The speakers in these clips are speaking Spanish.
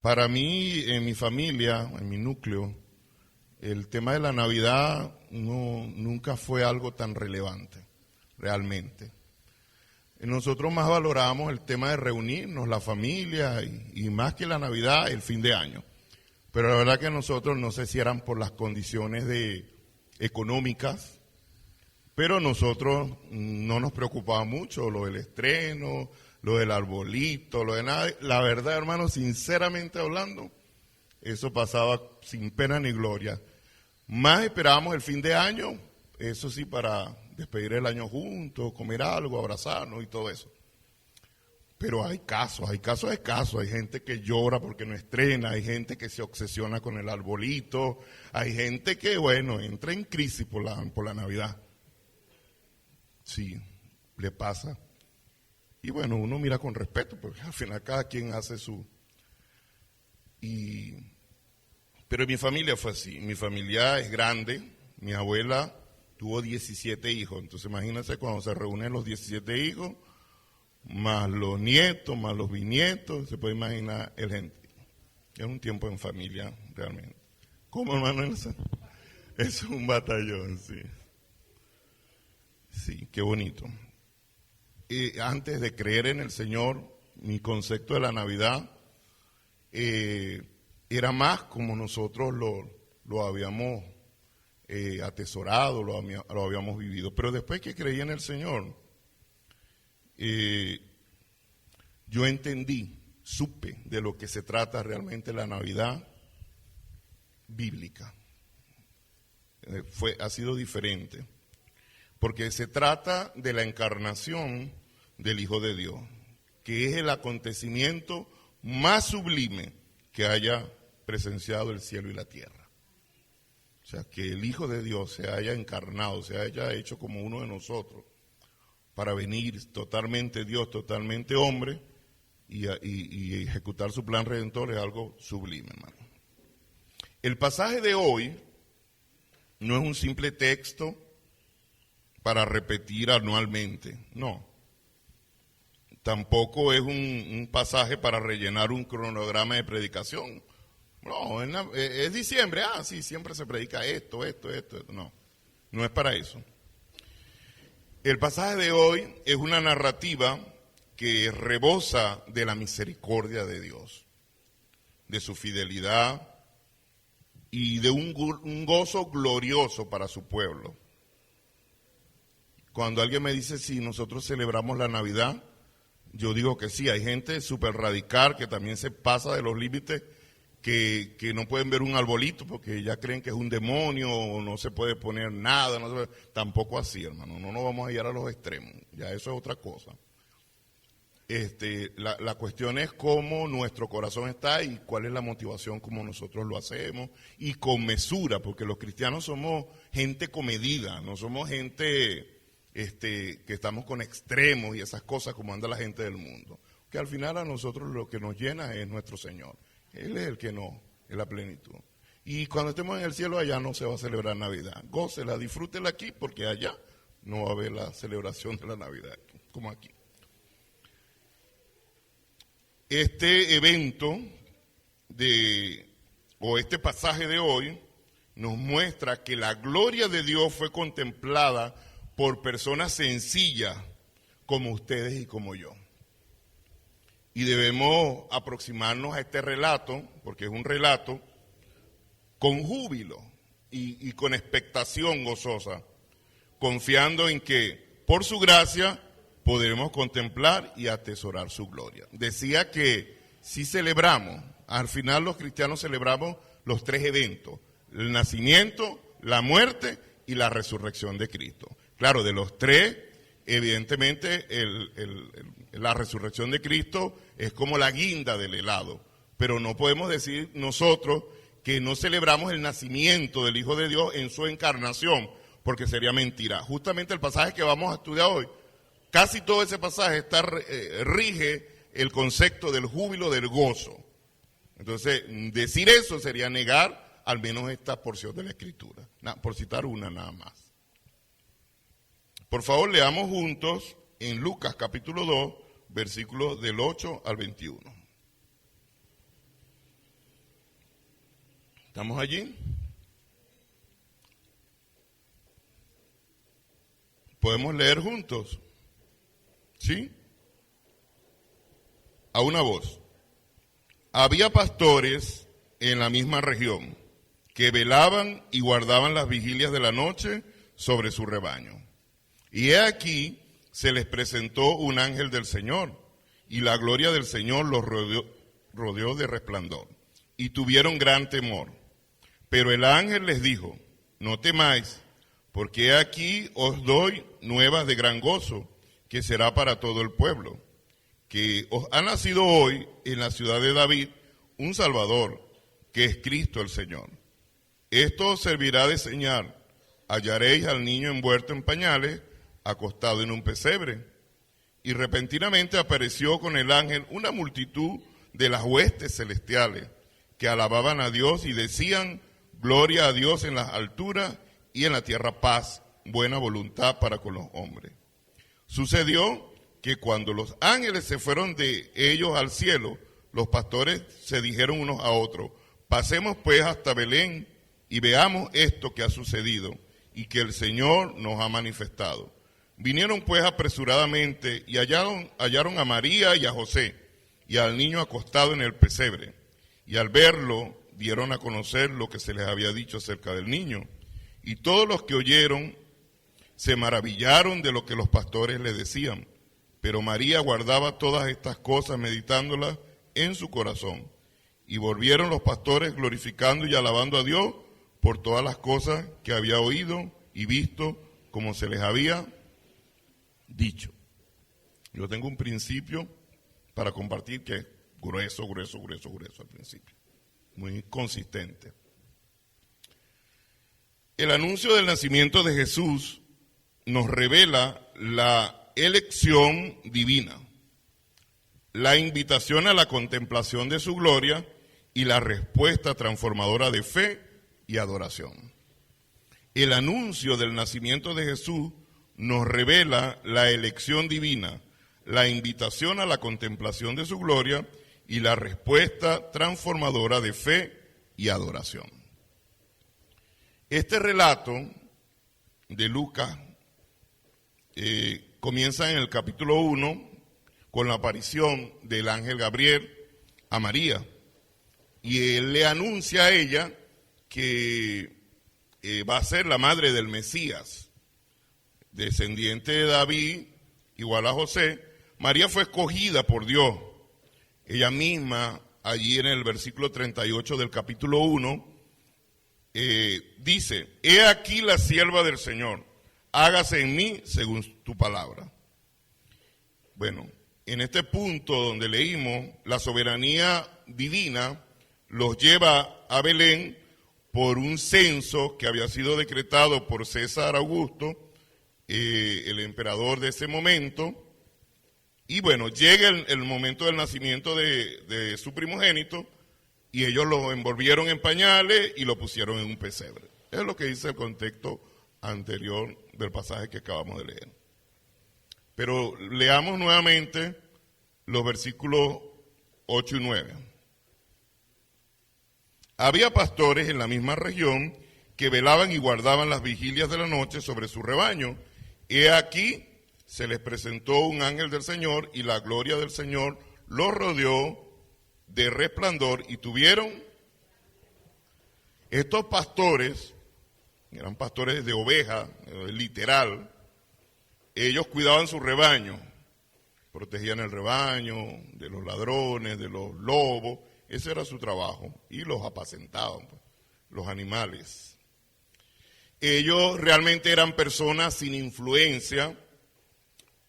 Para mí, en mi familia, en mi núcleo, el tema de la Navidad nunca fue algo tan relevante, realmente. Nosotros más valoramos el tema de reunirnos, la familia, y más que la Navidad, el fin de año. Pero la verdad que nosotros, no sé si eran por las condiciones económicas, pero nosotros no nos preocupaba mucho lo del estreno, lo del arbolito, lo de nada. La verdad, hermano, sinceramente hablando, eso pasaba sin pena ni gloria. Más esperábamos el fin de año, eso sí, para despedir el año juntos, comer algo, abrazarnos y todo eso. Pero hay casos de casos. Hay gente que llora porque no estrena, hay gente que se obsesiona con el arbolito, hay gente que, bueno, entra en crisis por la Navidad. Sí, le pasa. Y bueno, uno mira con respeto, porque al final cada quien hace su... Pero mi familia fue así, mi familia es grande, mi abuela tuvo 17 hijos, entonces imagínense cuando se reúnen los 17 hijos, más los nietos, más los bisnietos, se puede imaginar el gente. Es un tiempo en familia, realmente. ¿Cómo, hermano Nelson? Es un batallón, sí. Sí, qué bonito. Antes de creer en el Señor, mi concepto de la Navidad era más como nosotros lo habíamos atesorado, lo habíamos vivido. Pero después que creí en el Señor, yo entendí, supe de lo que se trata realmente la Navidad bíblica. Ha sido diferente, porque se trata de la encarnación del Hijo de Dios, que es el acontecimiento más sublime que haya presenciado el cielo y la tierra. O sea, que el Hijo de Dios se haya encarnado, se haya hecho como uno de nosotros, para venir totalmente Dios, totalmente hombre, y ejecutar su plan redentor es algo sublime, hermano. El pasaje de hoy no es un simple texto para repetir anualmente, no. Tampoco es un pasaje para rellenar un cronograma de predicación. No, es diciembre, sí, siempre se predica esto. No, no es para eso. El pasaje de hoy es una narrativa que rebosa de la misericordia de Dios, de su fidelidad y de un gozo glorioso para su pueblo. Cuando alguien me dice si nosotros celebramos la Navidad, yo digo que sí. Hay gente súper radical que también se pasa de los límites, que no pueden ver un arbolito porque ya creen que es un demonio o no se puede poner nada. Tampoco así, hermano. No nos vamos a ir a los extremos. Ya eso es otra cosa. La cuestión es cómo nuestro corazón está y cuál es la motivación como nosotros lo hacemos y con mesura, porque los cristianos somos gente comedida, no somos gente que estamos con extremos y esas cosas como anda la gente del mundo. Que al final a nosotros lo que nos llena es nuestro Señor. Él es el que nos es la plenitud. Y cuando estemos en el cielo, allá no se va a celebrar Navidad. Gócela, disfrútela aquí, porque allá no va a haber la celebración de la Navidad, como aquí. Este evento este pasaje de hoy nos muestra que la gloria de Dios fue contemplada por personas sencillas como ustedes y como yo. Y debemos aproximarnos a este relato, porque es un relato, con júbilo y con expectación gozosa, confiando en que por su gracia podremos contemplar y atesorar su gloria. Decía que si celebramos, al final los cristianos celebramos los tres eventos: el nacimiento, la muerte y la resurrección de Cristo. Claro, de los tres, evidentemente la resurrección de Cristo es como la guinda del helado, pero no podemos decir nosotros que no celebramos el nacimiento del Hijo de Dios en su encarnación, porque sería mentira. Justamente el pasaje que vamos a estudiar hoy, casi todo ese pasaje rige el concepto del júbilo, del gozo. Entonces, decir eso sería negar al menos esta porción de la Escritura, por citar una nada más. Por favor, leamos juntos en Lucas capítulo 2, versículos del 8 al 21. ¿Estamos allí? ¿Podemos leer juntos? ¿Sí? A una voz. Había pastores en la misma región que velaban y guardaban las vigilias de la noche sobre su rebaño. Y he aquí, se les presentó un ángel del Señor, y la gloria del Señor los rodeó de resplandor, y tuvieron gran temor. Pero el ángel les dijo: no temáis, porque he aquí os doy nuevas de gran gozo, que será para todo el pueblo, que os ha nacido hoy en la ciudad de David un Salvador, que es Cristo el Señor. Esto os servirá de señal: hallaréis al niño envuelto en pañales, acostado en un pesebre. Y repentinamente apareció con el ángel una multitud de las huestes celestiales, que alababan a Dios y decían: gloria a Dios en las alturas y en la tierra paz, buena voluntad para con los hombres. Sucedió que cuando los ángeles se fueron de ellos al cielo, los pastores se dijeron unos a otros: pasemos pues hasta Belén y veamos esto que ha sucedido y que el Señor nos ha manifestado. Vinieron pues apresuradamente y hallaron a María y a José y al niño acostado en el pesebre. Y al verlo, dieron a conocer lo que se les había dicho acerca del niño. Y todos los que oyeron se maravillaron de lo que los pastores le decían. Pero María guardaba todas estas cosas, meditándolas en su corazón. Y volvieron los pastores glorificando y alabando a Dios por todas las cosas que había oído y visto, como se les había dicho. Yo tengo un principio para compartir que es grueso al principio, muy consistente. El anuncio del nacimiento de Jesús nos revela la elección divina, la invitación a la contemplación de su gloria y la respuesta transformadora de fe y adoración. El anuncio del nacimiento de Jesús nos revela la elección divina, la invitación a la contemplación de su gloria y la respuesta transformadora de fe y adoración. Este relato de Lucas comienza en el capítulo 1 con la aparición del ángel Gabriel a María, y él le anuncia a ella que va a ser la madre del Mesías, descendiente de David, igual a José. María fue escogida por Dios. Ella misma, allí en el versículo 38 del capítulo 1, dice: he aquí la sierva del Señor, hágase en mí según tu palabra. Bueno, en este punto donde leímos, la soberanía divina los lleva a Belén por un censo que había sido decretado por César Augusto, el emperador de ese momento. Y bueno, llega el momento del nacimiento de su primogénito, y ellos lo envolvieron en pañales y lo pusieron en un pesebre. Es lo que dice el contexto anterior del pasaje que acabamos de leer. Pero leamos nuevamente los versículos 8 y 9. Había pastores en la misma región que velaban y guardaban las vigilias de la noche sobre su rebaño. He aquí, se les presentó un ángel del Señor, y la gloria del Señor los rodeó de resplandor, y tuvieron. Estos pastores, eran pastores de ovejas, literal, ellos cuidaban su rebaño, protegían el rebaño de los ladrones, de los lobos. Ese era su trabajo, y los apacentaban, los animales. Ellos realmente eran personas sin influencia,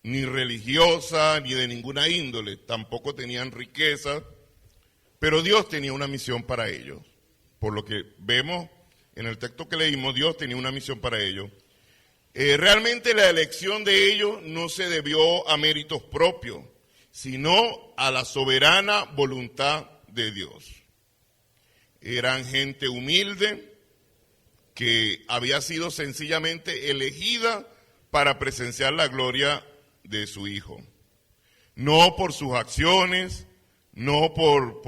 ni religiosa, ni de ninguna índole, tampoco tenían riqueza, pero Dios tenía una misión para ellos. Por lo que vemos en el texto que leímos, Dios tenía una misión para ellos. Realmente la elección de ellos no se debió a méritos propios, sino a la soberana voluntad de Dios. Eran gente humilde que había sido sencillamente elegida para presenciar la gloria de su Hijo. No por sus acciones, no por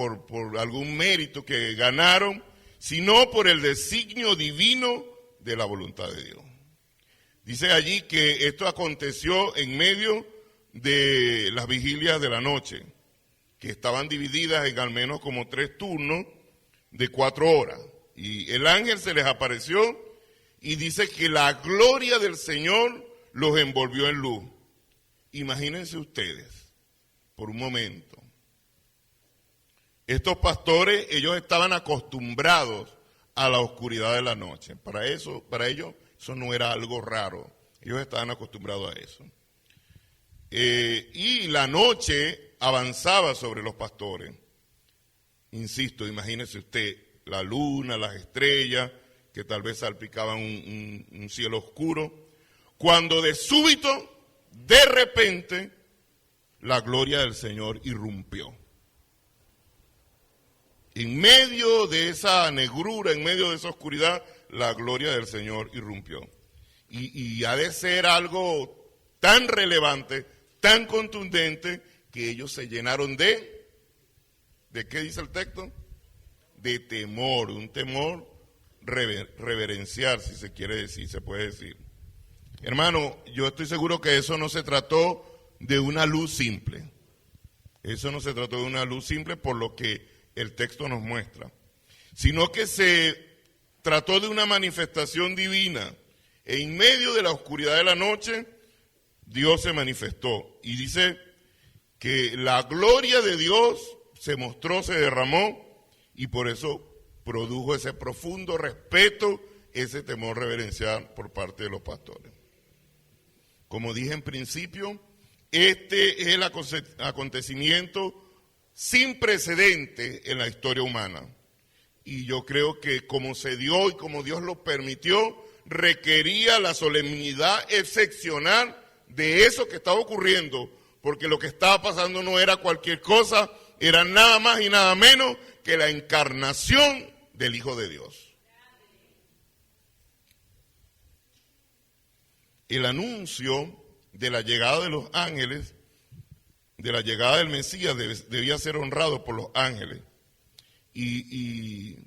algún mérito que ganaron, sino por el designio divino de la voluntad de Dios. Dice allí que esto aconteció en medio de las vigilias de la noche, que estaban divididas en al menos como 3 turnos de 4 horas. Y el ángel se les apareció y dice que la gloria del Señor los envolvió en luz. Imagínense ustedes, por un momento. Estos pastores, ellos estaban acostumbrados a la oscuridad de la noche. Para ellos, eso no era algo raro. Ellos estaban acostumbrados a eso. Y la noche avanzaba sobre los pastores. Insisto, imagínese usted, la luna, las estrellas, que tal vez salpicaban un cielo oscuro, cuando de súbito, de repente, la gloria del Señor irrumpió. En medio de esa negrura, en medio de esa oscuridad, la gloria del Señor irrumpió. Y ha de ser algo tan relevante, tan contundente, que ellos se llenaron ¿de qué dice el texto? De temor, un temor reverencial, si se quiere decir, se puede decir. Hermano, yo estoy seguro que eso no se trató de una luz simple. Eso no se trató de una luz simple por lo que el texto nos muestra, sino que se trató de una manifestación divina. En medio de la oscuridad de la noche, Dios se manifestó. Y dice que la gloria de Dios se mostró, se derramó, y por eso produjo ese profundo respeto, ese temor reverencial por parte de los pastores. Como dije en principio, este es el acontecimiento sin precedente en la historia humana. Y yo creo que como se dio y como Dios lo permitió, requería la solemnidad excepcional de eso que estaba ocurriendo, porque lo que estaba pasando no era cualquier cosa, era nada más y nada menos que la encarnación del Hijo de Dios. El anuncio de la llegada de los ángeles, de la llegada del Mesías, debía ser honrado por los ángeles y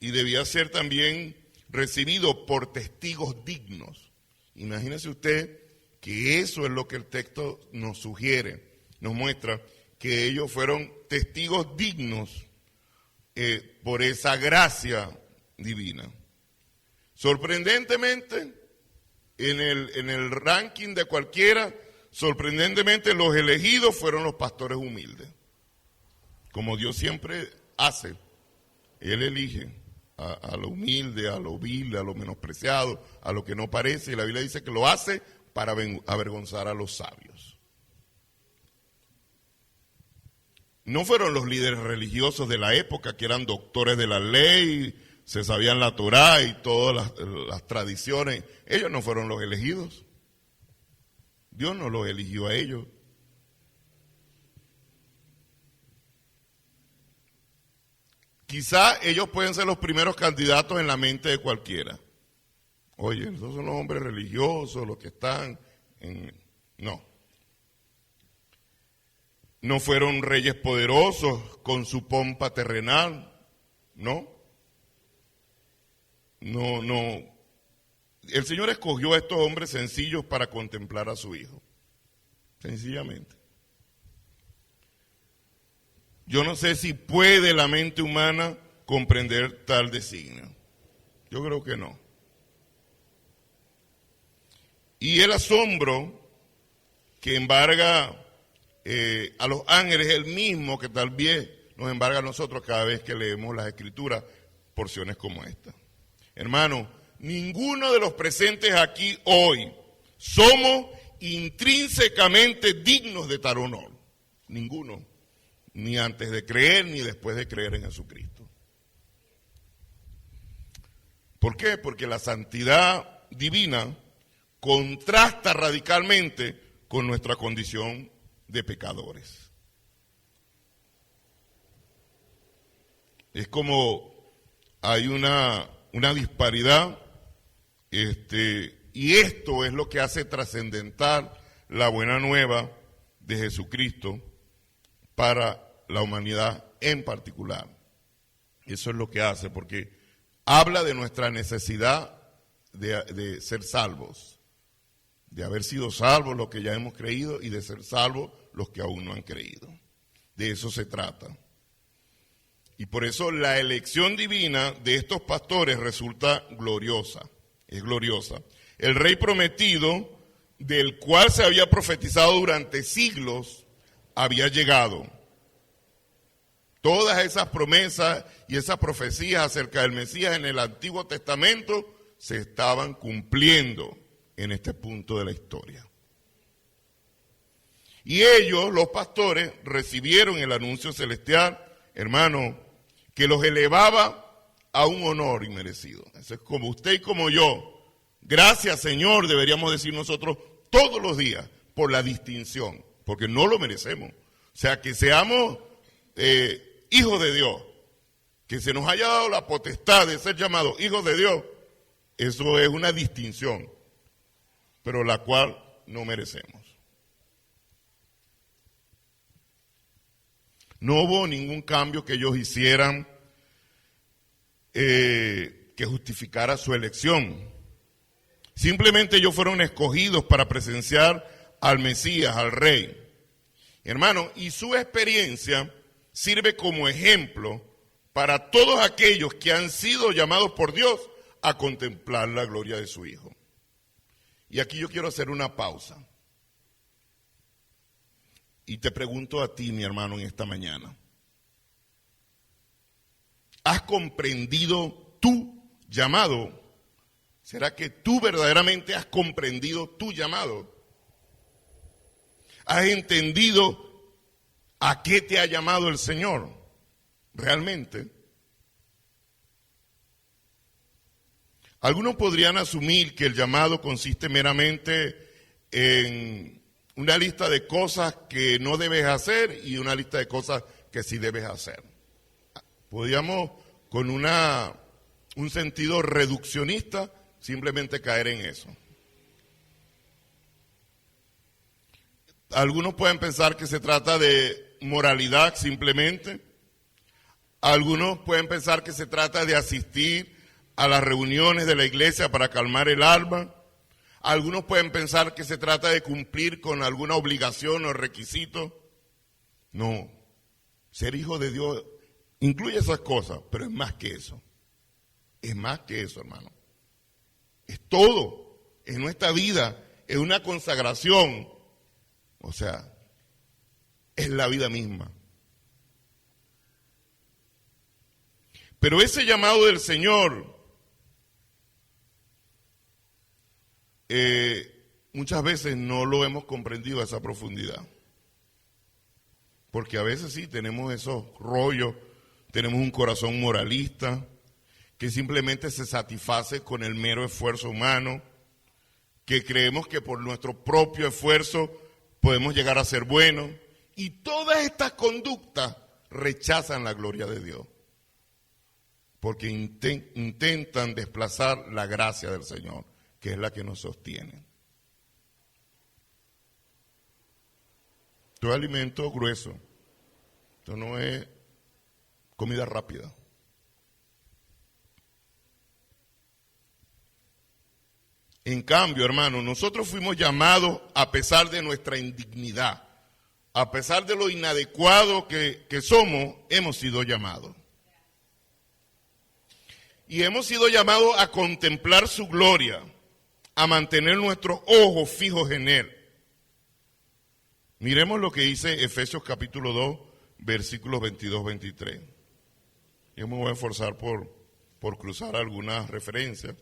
debía ser también recibido por testigos dignos. Imagínese usted que eso es lo que el texto nos sugiere, nos muestra que ellos fueron testigos dignos por esa gracia divina. Sorprendentemente, en el ranking de cualquiera, sorprendentemente los elegidos fueron los pastores humildes. Como Dios siempre hace, Él elige a lo humilde, a lo vil, a lo menospreciado, a lo que no parece, y la Biblia dice que lo hace para avergonzar a los sabios. No fueron los líderes religiosos de la época que eran doctores de la ley, se sabían la Torá y todas las tradiciones. Ellos no fueron los elegidos. Dios no los eligió a ellos. Quizá ellos pueden ser los primeros candidatos en la mente de cualquiera. Oye, esos son los hombres religiosos, los que están en... No. No fueron reyes poderosos con su pompa terrenal, ¿no? No. El Señor escogió a estos hombres sencillos para contemplar a su Hijo, sencillamente. Yo no sé si puede la mente humana comprender tal designio. Yo creo que no. Y el asombro que embarga a los ángeles es el mismo que tal vez nos embarga a nosotros cada vez que leemos las Escrituras, porciones como esta. Hermano, ninguno de los presentes aquí hoy somos intrínsecamente dignos de tal honor. Ninguno. Ni antes de creer, ni después de creer en Jesucristo. ¿Por qué? Porque la santidad divina contrasta radicalmente con nuestra condición de pecadores. Es como hay una disparidad, y esto es lo que hace trascendental la buena nueva de Jesucristo para la humanidad en particular. Eso es lo que hace, porque habla de nuestra necesidad de ser salvos, de haber sido salvos los que ya hemos creído y de ser salvos los que aún no han creído. De eso se trata. Y por eso la elección divina de estos pastores resulta gloriosa, es gloriosa. El rey prometido, del cual se había profetizado durante siglos, había llegado. Todas esas promesas y esas profecías acerca del Mesías en el Antiguo Testamento se estaban cumpliendo en este punto de la historia. Y ellos, los pastores, recibieron el anuncio celestial, hermano, que los elevaba a un honor inmerecido. Eso es como usted y como yo. Gracias, Señor, deberíamos decir nosotros todos los días por la distinción, porque no lo merecemos. O sea, que seamos hijos de Dios, que se nos haya dado la potestad de ser llamados hijos de Dios, eso es una distinción, pero la cual no merecemos. No hubo ningún cambio que ellos hicieran que justificara su elección. Simplemente ellos fueron escogidos para presenciar al Mesías, al Rey. Hermano, y su experiencia sirve como ejemplo para todos aquellos que han sido llamados por Dios a contemplar la gloria de su Hijo. Y aquí yo quiero hacer una pausa. Y te pregunto a ti, mi hermano, en esta mañana. ¿Has comprendido tu llamado? ¿Será que tú verdaderamente has comprendido tu llamado? ¿Has entendido a qué te ha llamado el Señor? ¿Realmente? Algunos podrían asumir que el llamado consiste meramente en una lista de cosas que no debes hacer y una lista de cosas que sí debes hacer. Podríamos, con un sentido reduccionista, simplemente caer en eso. Algunos pueden pensar que se trata de moralidad simplemente. Algunos pueden pensar que se trata de asistir a las reuniones de la iglesia para calmar el alma. Algunos pueden pensar que se trata de cumplir con alguna obligación o requisito. No, ser hijo de Dios incluye esas cosas, pero es más que eso. Es más que eso, hermano. Es todo. En nuestra vida es una consagración. O sea, es la vida misma. Pero ese llamado del Señor muchas veces no lo hemos comprendido a esa profundidad. Porque a veces sí tenemos esos rollos, tenemos un corazón moralista que simplemente se satisface con el mero esfuerzo humano, que creemos que por nuestro propio esfuerzo podemos llegar a ser buenos, y todas estas conductas rechazan la gloria de Dios, porque intentan desplazar la gracia del Señor, que es la que nos sostiene. Esto es alimento grueso, esto no es comida rápida. En cambio, hermano, nosotros fuimos llamados a pesar de nuestra indignidad, a pesar de lo inadecuado que somos, hemos sido llamados. Y hemos sido llamados a contemplar su gloria, a mantener nuestros ojos fijos en Él. Miremos lo que dice Efesios capítulo 2, versículos 22-23. Yo me voy a esforzar por cruzar algunas referencias,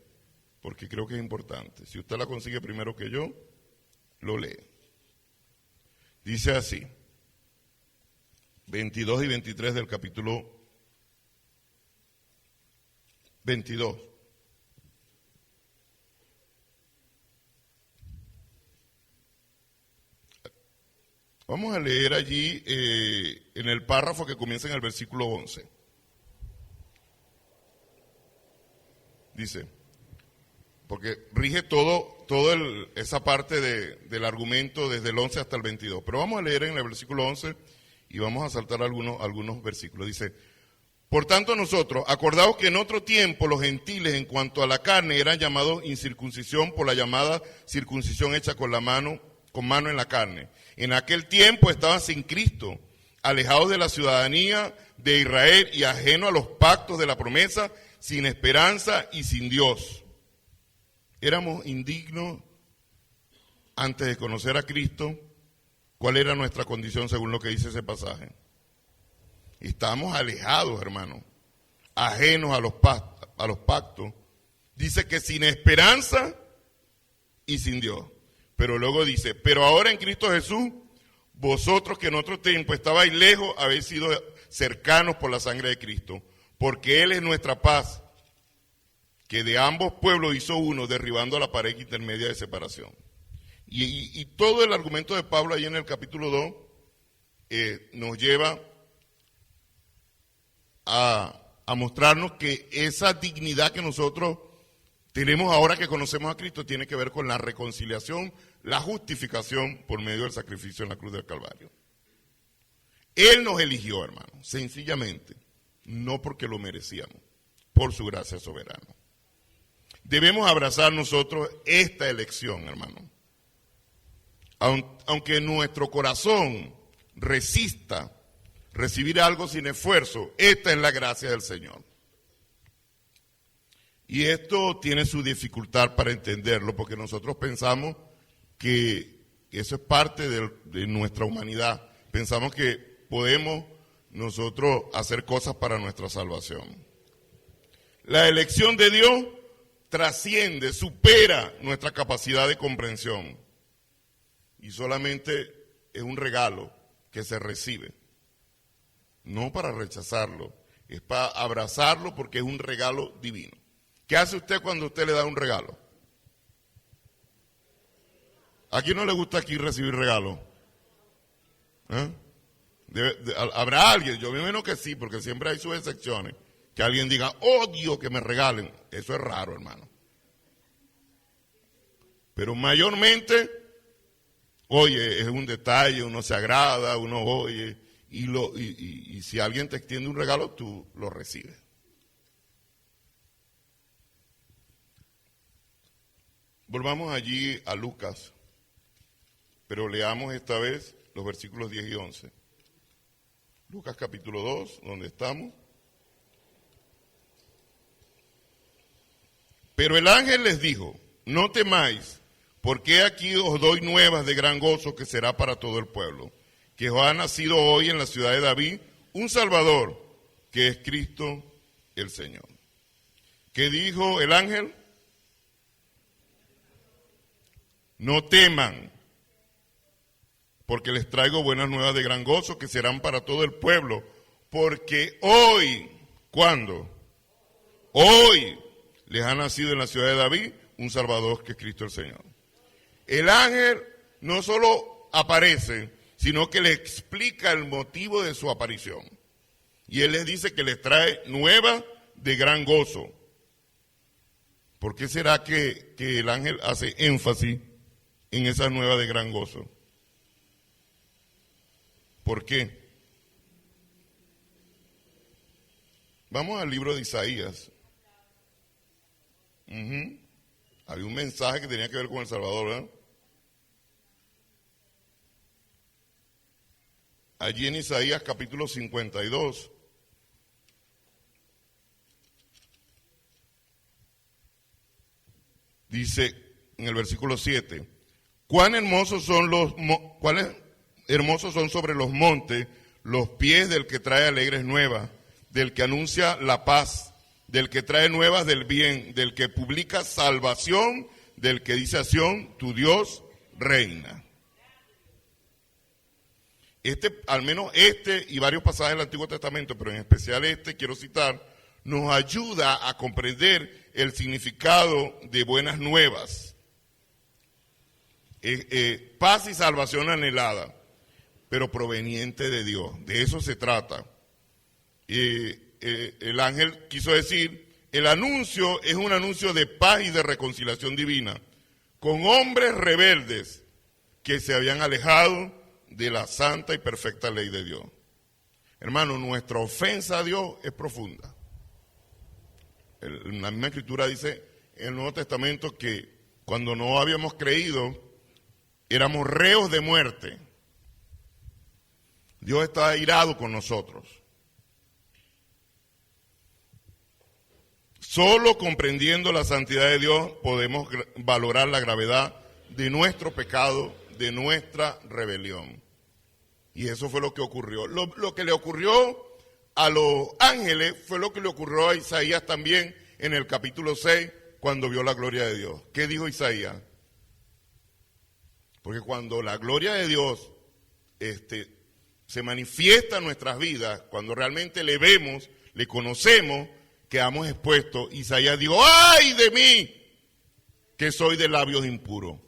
porque creo que es importante. Si usted la consigue primero que yo, lo lee. Dice así, 22 y 23 del capítulo 22. Vamos a leer allí en el párrafo que comienza en el versículo 11. Dice, porque rige esa parte del argumento desde el 11 hasta el 22. Pero vamos a leer en el versículo 11 y vamos a saltar algunos versículos. Dice, Por tanto nosotros, acordaos que en otro tiempo los gentiles en cuanto a la carne eran llamados incircuncisión por la llamada circuncisión hecha con mano en la carne. En aquel tiempo estaban sin Cristo, alejados de la ciudadanía de Israel y ajenos a los pactos de la promesa, sin esperanza y sin Dios. Éramos indignos antes de conocer a Cristo. ¿Cuál era nuestra condición según lo que dice ese pasaje? Estábamos alejados, hermano, ajenos a los pactos. Dice que sin esperanza y sin Dios. Pero luego dice, pero ahora en Cristo Jesús, vosotros que en otro tiempo estabais lejos, habéis sido cercanos por la sangre de Cristo, porque Él es nuestra paz, que de ambos pueblos hizo uno, derribando la pared intermedia de separación. Y todo el argumento de Pablo ahí en el capítulo 2 nos lleva a mostrarnos que esa dignidad que nosotros tenemos ahora que conocemos a Cristo tiene que ver con la reconciliación, la justificación por medio del sacrificio en la cruz del Calvario. Él nos eligió, hermano, sencillamente, no porque lo merecíamos, por su gracia soberana. Debemos abrazar nosotros esta elección, hermano. Aunque nuestro corazón resista recibir algo sin esfuerzo, esta es la gracia del Señor. Y esto tiene su dificultad para entenderlo, porque nosotros pensamos que eso es parte de nuestra humanidad. Pensamos que podemos nosotros hacer cosas para nuestra salvación. La elección de Dios trasciende, supera nuestra capacidad de comprensión. Y solamente es un regalo que se recibe. No para rechazarlo, es para abrazarlo porque es un regalo divino. ¿Qué hace usted cuando usted le da un regalo? ¿A quién no le gusta aquí recibir regalos? ¿Habrá alguien? Yo me imagino que sí, porque siempre hay sus excepciones. Que alguien diga, odio que me regalen. Eso es raro, hermano. Pero mayormente, oye, es un detalle, uno se agrada, uno oye, y si alguien te extiende un regalo, tú lo recibes. Volvamos allí a Lucas, pero leamos esta vez los versículos 10 y 11. Lucas capítulo 2, donde estamos. Pero el ángel les dijo, no temáis, porque aquí os doy nuevas de gran gozo que será para todo el pueblo, que os ha nacido hoy en la ciudad de David un Salvador, que es Cristo el Señor. ¿Qué dijo el ángel? No teman, porque les traigo buenas nuevas de gran gozo que serán para todo el pueblo, porque hoy, ¿cuándo? Hoy les ha nacido en la ciudad de David un Salvador que es Cristo el Señor. El ángel no solo aparece, sino que le explica el motivo de su aparición. Y él les dice que les trae nuevas de gran gozo. ¿Por qué será que el ángel hace énfasis en esa nueva de gran gozo? ¿Por qué? Vamos al libro de Isaías. Había un mensaje que tenía que ver con el Salvador, ¿verdad? Allí en Isaías capítulo 52. Dice en el versículo 7, cuán hermosos son sobre los montes los pies del que trae alegres nuevas, del que anuncia la paz, del que trae nuevas del bien, del que publica salvación, del que dice a Sión, tu Dios reina. Al menos este y varios pasajes del Antiguo Testamento, pero en especial este quiero citar, nos ayuda a comprender el significado de buenas nuevas. Paz y salvación anhelada, pero proveniente de Dios. De eso se trata. El ángel quiso decir, el anuncio es un anuncio de paz y de reconciliación divina, con hombres rebeldes que se habían alejado de la santa y perfecta ley de Dios. Hermano, nuestra ofensa a Dios es profunda. La misma Escritura dice en el Nuevo Testamento que cuando no habíamos creído, éramos reos de muerte. Dios está airado con nosotros. Solo comprendiendo la santidad de Dios podemos valorar la gravedad de nuestro pecado, de nuestra rebelión. Y eso fue lo que ocurrió. Lo que le ocurrió a los ángeles fue lo que le ocurrió a Isaías también en el capítulo 6, cuando vio la gloria de Dios. ¿Qué dijo Isaías? Porque cuando la gloria de Dios se manifiesta en nuestras vidas, cuando realmente le vemos, le conocemos, quedamos expuestos. Isaías dijo, ¡ay de mí, que soy de labios impuros!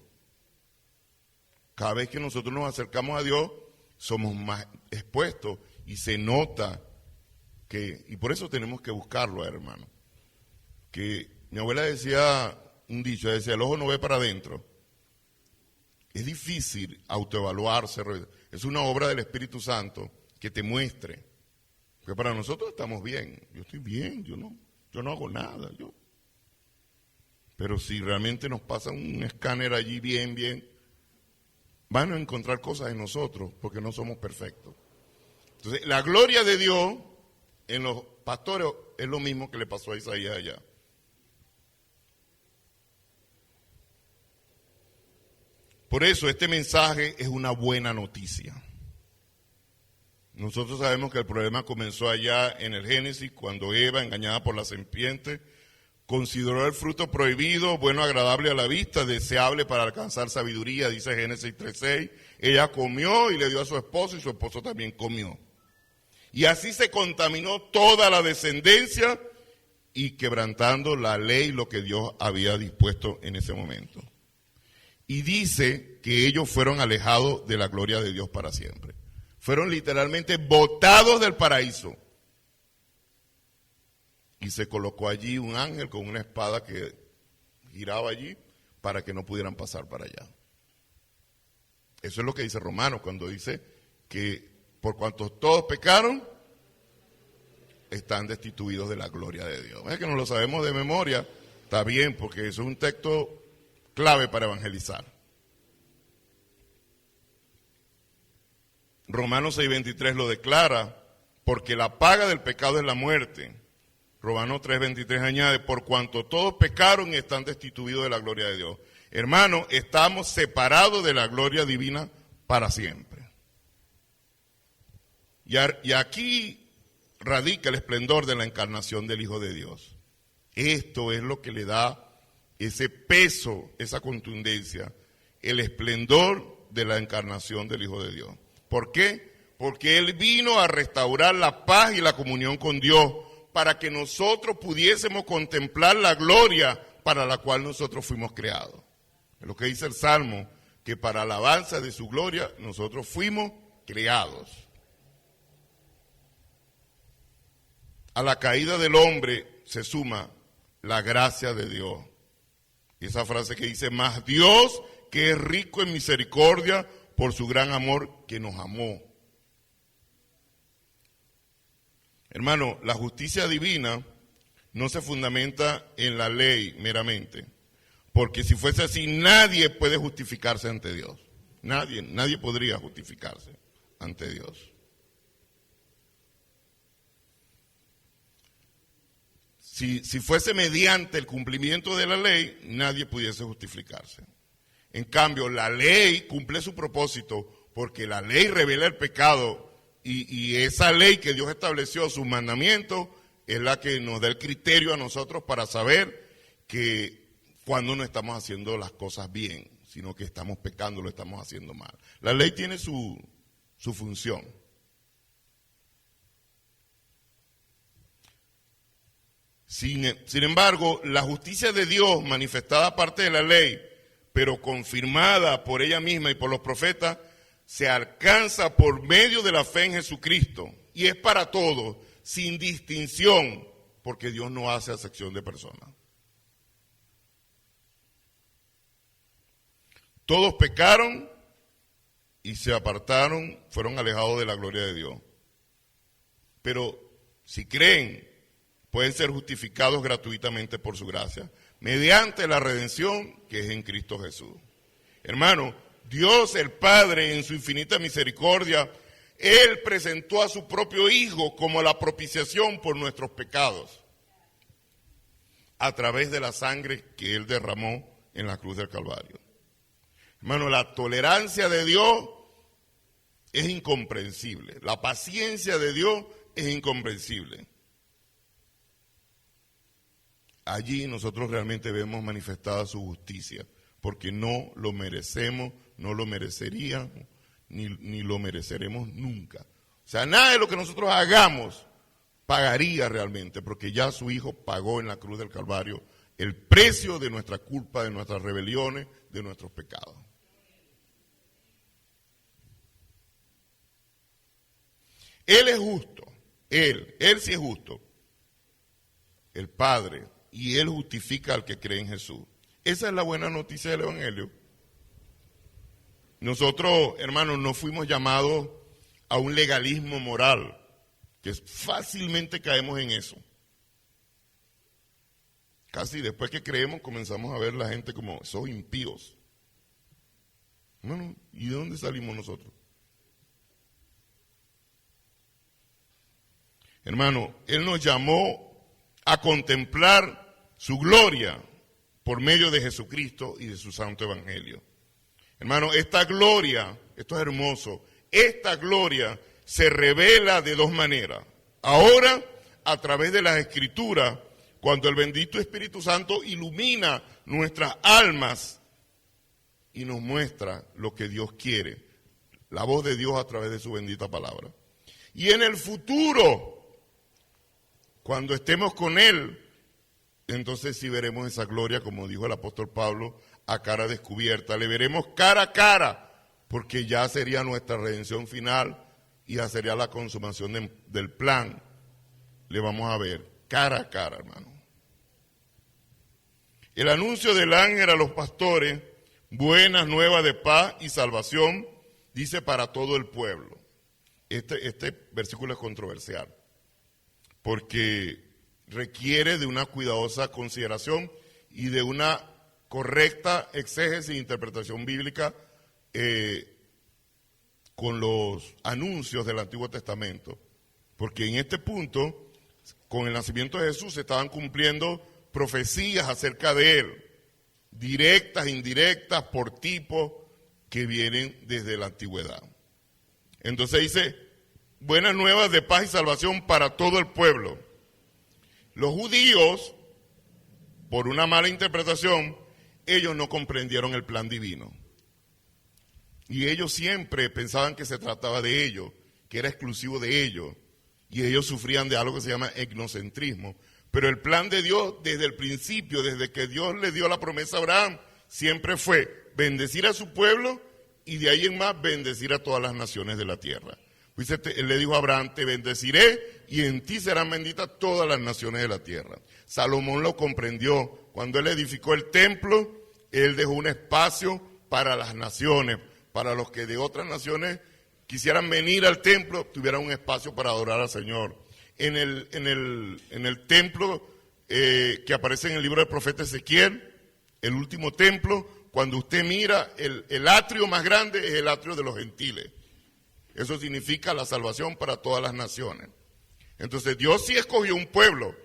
Cada vez que nosotros nos acercamos a Dios, somos más expuestos y se nota que, y por eso tenemos que buscarlo, hermano. Que mi abuela decía un dicho, decía, el ojo no ve para adentro. Es difícil autoevaluarse, es una obra del Espíritu Santo que te muestre. Porque para nosotros estamos bien, yo estoy bien, yo no hago nada, Pero si realmente nos pasa un escáner allí bien, van a encontrar cosas en nosotros porque no somos perfectos. Entonces, la gloria de Dios en los pastores es lo mismo que le pasó a Isaías allá. Por eso este mensaje es una buena noticia. Nosotros sabemos que el problema comenzó allá en el Génesis, cuando Eva, engañada por la serpiente, consideró el fruto prohibido, bueno, agradable a la vista, deseable para alcanzar sabiduría, dice Génesis 3:6. Ella comió y le dio a su esposo, y su esposo también comió. Y así se contaminó toda la descendencia, y quebrantando la ley, lo que Dios había dispuesto en ese momento. Y dice que ellos fueron alejados de la gloria de Dios para siempre. Fueron literalmente botados del paraíso. Y se colocó allí un ángel con una espada que giraba allí para que no pudieran pasar para allá. Eso es lo que dice Romanos cuando dice que por cuanto todos pecaron, están destituidos de la gloria de Dios. Es que no lo sabemos de memoria, está bien, porque eso es un texto clave para evangelizar. Romanos 6:23 lo declara, porque la paga del pecado es la muerte. Romanos 3:23 añade, por cuanto todos pecaron y están destituidos de la gloria de Dios. Hermanos, estamos separados de la gloria divina para siempre. Y aquí radica el esplendor de la encarnación del Hijo de Dios. Esto es lo que le da ese peso, esa contundencia, el esplendor de la encarnación del Hijo de Dios. ¿Por qué? Porque Él vino a restaurar la paz y la comunión con Dios, para que nosotros pudiésemos contemplar la gloria para la cual nosotros fuimos creados. Es lo que dice el Salmo, que para alabanza de su gloria nosotros fuimos creados. A la caída del hombre se suma la gracia de Dios. Y esa frase que dice, más Dios que es rico en misericordia por su gran amor que nos amó. Hermano, la justicia divina no se fundamenta en la ley meramente, porque si fuese así, nadie puede justificarse ante Dios. Nadie podría justificarse ante Dios. Si fuese mediante el cumplimiento de la ley, nadie pudiese justificarse. En cambio, la ley cumple su propósito, porque la ley revela el pecado, y esa ley que Dios estableció, sus mandamientos, es la que nos da el criterio a nosotros para saber que cuando no estamos haciendo las cosas bien, sino que estamos pecando, lo estamos haciendo mal. La ley tiene su función. Sin embargo, la justicia de Dios, manifestada aparte de la ley, pero confirmada por ella misma y por los profetas, se alcanza por medio de la fe en Jesucristo. Y es para todos, sin distinción, porque Dios no hace acepción de personas. Todos pecaron y se apartaron, fueron alejados de la gloria de Dios. pero si creen, pueden ser justificados gratuitamente por su gracia, mediante la redención que es en Cristo Jesús. Hermano, Dios el Padre, en su infinita misericordia, Él presentó a su propio Hijo como la propiciación por nuestros pecados, a través de la sangre que Él derramó en la cruz del Calvario. Hermano, la tolerancia de Dios es incomprensible. La paciencia de Dios es incomprensible. Allí nosotros realmente vemos manifestada su justicia, porque no lo merecemos, no lo mereceríamos, ni lo mereceremos nunca. O sea, nada de lo que nosotros hagamos pagaría realmente, porque ya su Hijo pagó en la cruz del Calvario el precio de nuestra culpa, de nuestras rebeliones, de nuestros pecados. Él es justo, Él sí es justo, el Padre, y Él justifica al que cree en Jesús. Esa es la buena noticia del Evangelio. Nosotros, hermanos, no fuimos llamados a un legalismo moral, que fácilmente caemos en eso. Casi después que creemos comenzamos a ver la gente como esos impíos. Bueno, ¿y de dónde salimos nosotros? Hermano, Él nos llamó a contemplar su gloria por medio de Jesucristo y de su santo evangelio. Hermano, esta gloria, esto es hermoso, esta gloria se revela de dos maneras. Ahora, a través de las Escrituras, cuando el bendito Espíritu Santo ilumina nuestras almas y nos muestra lo que Dios quiere, la voz de Dios a través de su bendita palabra. Y en el futuro, cuando estemos con Él, entonces sí veremos esa gloria, como dijo el apóstol Pablo, a cara descubierta. Le veremos cara a cara, porque ya sería nuestra redención final y ya sería la consumación del plan. Le vamos a ver cara a cara, hermano. El anuncio del ángel a los pastores, buenas nuevas de paz y salvación, dice para todo el pueblo. Este versículo es controversial, porque requiere de una cuidadosa consideración y de una correcta exégesis e interpretación bíblica con los anuncios del Antiguo Testamento. Porque en este punto, con el nacimiento de Jesús, se estaban cumpliendo profecías acerca de Él, directas, indirectas, por tipos que vienen desde la antigüedad. Entonces dice, buenas nuevas de paz y salvación para todo el pueblo. Los judíos, por una mala interpretación, ellos no comprendieron el plan divino. Y ellos siempre pensaban que se trataba de ellos, que era exclusivo de ellos. Y ellos sufrían de algo que se llama etnocentrismo. Pero el plan de Dios, desde el principio, desde que Dios le dio la promesa a Abraham, siempre fue bendecir a su pueblo y de ahí en más bendecir a todas las naciones de la tierra. Pues él le dijo a Abraham, te bendeciré y en ti serán benditas todas las naciones de la tierra. Salomón lo comprendió. Cuando él edificó el templo, él dejó un espacio para las naciones, para los que de otras naciones quisieran venir al templo, tuvieran un espacio para adorar al Señor. En el templo que aparece en el libro del profeta Ezequiel, el último templo, cuando usted mira, el atrio más grande es el atrio de los gentiles. Eso significa la salvación para todas las naciones. Entonces Dios sí escogió un pueblo,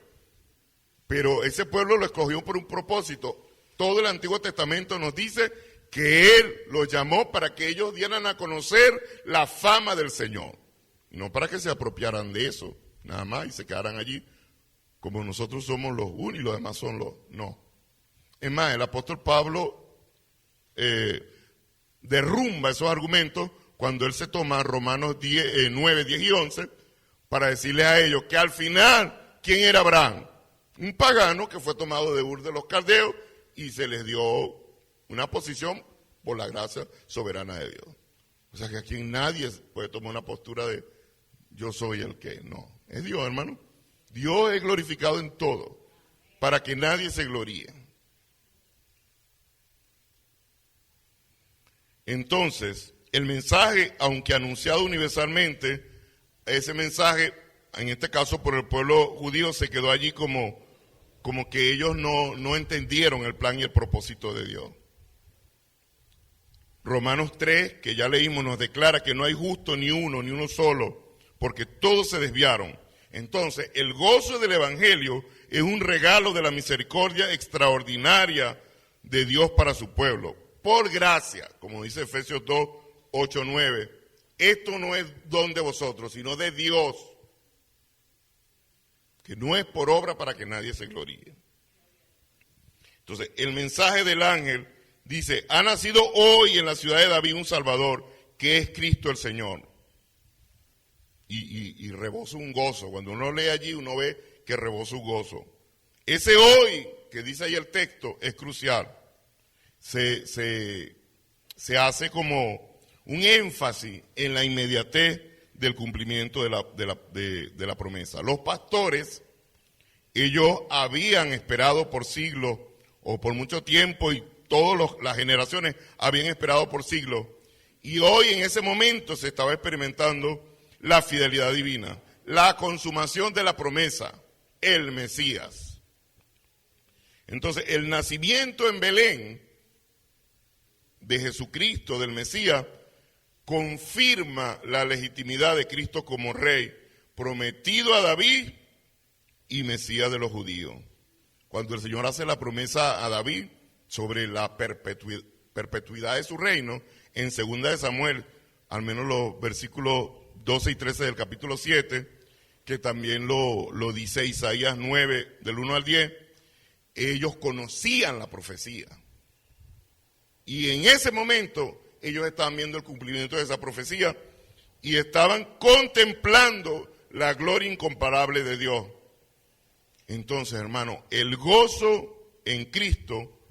pero ese pueblo lo escogió por un propósito. Todo el Antiguo Testamento nos dice que Él los llamó para que ellos dieran a conocer la fama del Señor. No para que se apropiaran de eso, nada más, y se quedaran allí como nosotros somos los unos y los demás son los... No. Es más, el apóstol Pablo derrumba esos argumentos cuando él se toma Romanos 9, 10 y 11 para decirles a ellos que al final, ¿quién era Abraham? Un pagano que fue tomado de Ur de los Caldeos y se les dio una posición por la gracia soberana de Dios. O sea que aquí nadie puede tomar una postura de yo soy el que, no. Es Dios, hermano. Dios es glorificado en todo, para que nadie se gloríe. Entonces, el mensaje, aunque anunciado universalmente, ese mensaje en este caso por el pueblo judío, se quedó allí como que ellos no entendieron el plan y el propósito de Dios. Romanos 3, que ya leímos, nos declara que no hay justo ni uno solo, porque todos se desviaron. Entonces, el gozo del Evangelio es un regalo de la misericordia extraordinaria de Dios para su pueblo. Por gracia, como dice Efesios 2, 8, 9, esto no es don de vosotros, sino de Dios, que no es por obra para que nadie se gloríe. Entonces, el mensaje del ángel dice, ha nacido hoy en la ciudad de David un Salvador, que es Cristo el Señor. Y rebosa un gozo. Cuando uno lee allí, uno ve que rebosa un gozo. Ese hoy, que dice ahí el texto, es crucial. Se hace como un énfasis en la inmediatez del cumplimiento de la promesa. Los pastores, ellos habían esperado por siglos, o por mucho tiempo, y todas las generaciones habían esperado por siglos. Y hoy, en ese momento, se estaba experimentando la fidelidad divina, la consumación de la promesa, el Mesías. Entonces, el nacimiento en Belén de Jesucristo, del Mesías, confirma la legitimidad de Cristo como rey, prometido a David y Mesías de los judíos. Cuando el Señor hace la promesa a David sobre la perpetuidad de su reino, en 2 de Samuel, al menos los versículos 12 y 13 del capítulo 7, que también lo dice Isaías 9, del 1 al 10, ellos conocían la profecía. Y en ese momento ellos estaban viendo el cumplimiento de esa profecía y estaban contemplando la gloria incomparable de Dios. Entonces, hermano, el gozo en Cristo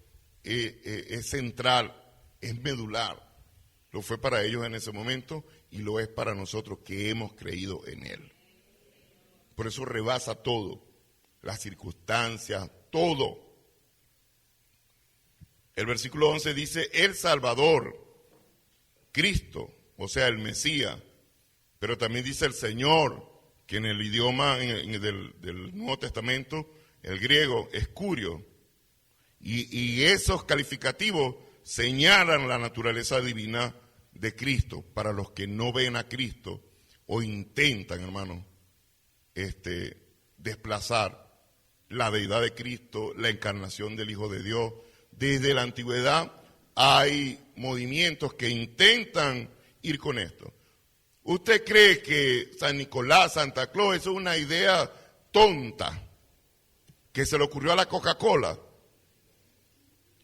es central, es medular. Lo fue para ellos en ese momento y lo es para nosotros que hemos creído en Él. Por eso rebasa todo, las circunstancias, todo. El versículo 11 dice, el Salvador, Cristo, o sea, el Mesías, pero también dice el Señor, que en el idioma del Nuevo Testamento, el griego, es curio. Y esos calificativos señalan la naturaleza divina de Cristo para los que no ven a Cristo o intentan, hermano, desplazar la deidad de Cristo, la encarnación del Hijo de Dios. Desde la antigüedad hay movimientos que intentan ir con esto. ¿Usted cree que San Nicolás, Santa Claus, eso es una idea tonta que se le ocurrió a la Coca-Cola?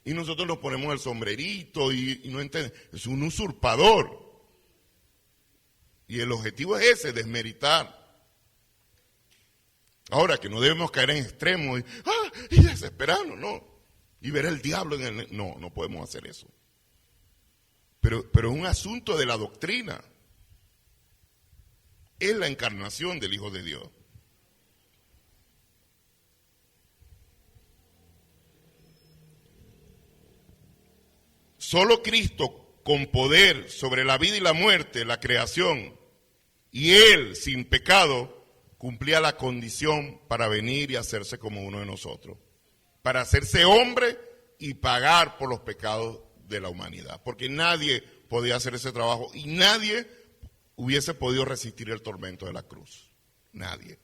Y nosotros nos ponemos el sombrerito y no entendemos. Es un usurpador. Y el objetivo es ese, desmeritar. Ahora, que no debemos caer en extremos y desesperarnos, no. Y ver el diablo en el... No podemos hacer eso. Pero es un asunto de la doctrina. Es la encarnación del Hijo de Dios. Solo Cristo, con poder sobre la vida y la muerte, la creación, y Él, sin pecado, cumplía la condición para venir y hacerse como uno de nosotros, para hacerse hombre y pagar por los pecados de la humanidad, porque nadie podía hacer ese trabajo y nadie hubiese podido resistir el tormento de la cruz. Nadie.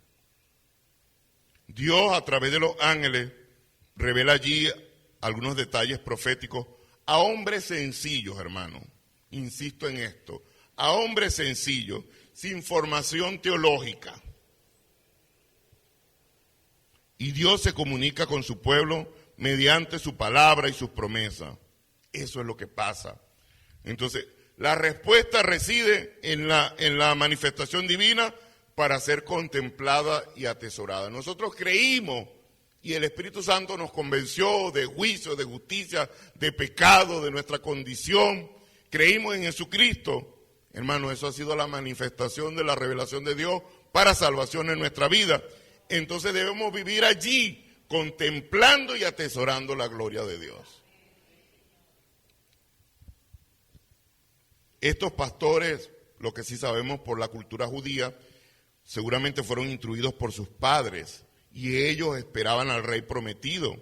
Dios, a través de los ángeles, revela allí algunos detalles proféticos a hombres sencillos, hermano. Insisto en esto. A hombres sencillos, sin formación teológica. Y Dios se comunica con su pueblo mediante su palabra y sus promesas. Eso es lo que pasa. Entonces, la respuesta reside en la manifestación divina para ser contemplada y atesorada. Nosotros creímos y el Espíritu Santo nos convenció de juicio, de justicia, de pecado, de nuestra condición. Creímos en Jesucristo. Hermano, eso ha sido la manifestación de la revelación de Dios para salvación en nuestra vida. Entonces debemos vivir allí contemplando y atesorando la gloria de Dios. Estos pastores, lo que sí sabemos por la cultura judía, seguramente fueron instruidos por sus padres y ellos esperaban al rey prometido.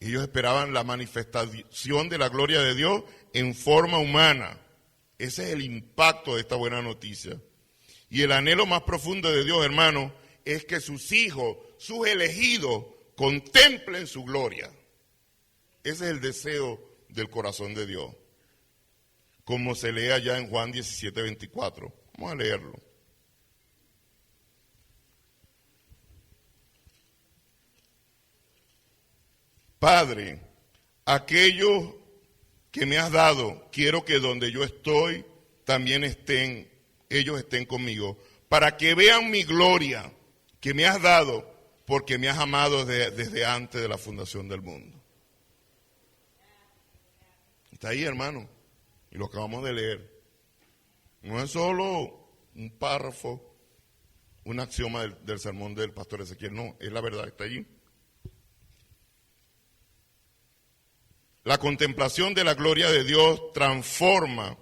Ellos esperaban la manifestación de la gloria de Dios en forma humana. Ese es el impacto de esta buena noticia. Y el anhelo más profundo de Dios, hermano, es que sus hijos, sus elegidos, contemplen su gloria. Ese es el deseo del corazón de Dios. Como se lee allá en Juan 17:24. Vamos a leerlo. Padre, aquellos que me has dado, quiero que donde yo estoy, también ellos estén conmigo, para que vean mi gloria que me has dado, porque me has amado desde antes de la fundación del mundo. Está ahí, hermano, y lo acabamos de leer. No es solo un párrafo, un axioma del sermón del pastor Ezequiel, no, es la verdad, está allí. La contemplación de la gloria de Dios transforma